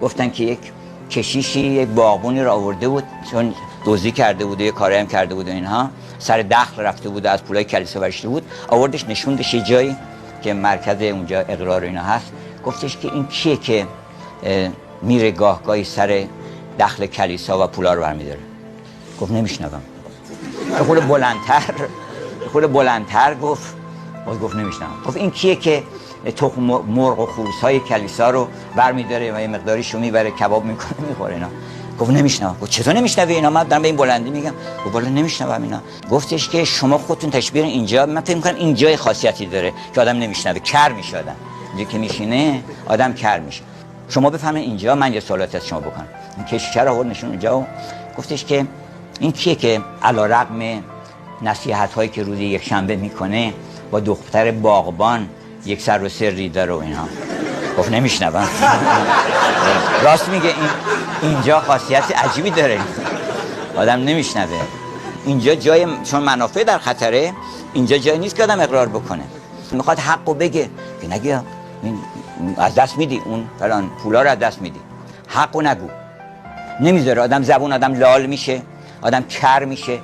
گفتن که یک کشیشی یک باغبونی را آورده بود، چون دزدی کرده بود و یه کاری هم کرده بود و اینها، سر دخل رفته بود، از پولای کلیسا ورشته بود، آوردش نشوندش یه جایی که مرکز اونجا اقرار اینا هست. گفتش که این کیه که میره گاهی سر دخل کلیسا و پولا رو برمیداره؟ گفت نمیشنوم. خود بلندتر گفت نمیشنوم. گفت این کیه که تخم مرغ و خروس‌های کلیسا رو برمیداره و یه مقداریشو میبره کباب میکنه میخوره اینا؟ گفت نمیشنوم. گفت چطور نمیشنوی اینا؟ من دارم به این بلندی میگم. گفت والا نمیشنوم اینا. گفتش که شما خودتون تشبیه اینجا، من فکر میکنم اینجا خاصیتی داره که آدم نمیشنوه، کر میشه آدم. اینجا که میشینه آدم کر میشه. شما بفهمید اینجا من یه سوالاتی از شما بکنم. این کشیشه رو آورد نشون اونجا و گفتش که این کیه که علیرغم نصیحت‌هایی که روزی یک شنبه میکنه با دختر باغبان یک سر و سری داره و اینا؟ گفت نمیشنوم. راست میگه، اینجا خاصیت عجیبی داره، آدم نمیشنوه. اینجا جای، چون منافع در خطره، اینجا جای نیست که آدم اقرار بکنه. میخواد حقو بگه که نگی از دست میدی، اون فلان پولا رو از دست میدی، حقو نگو. نمیذاره، آدم زبون آدم لال میشه، آدم کر میشه.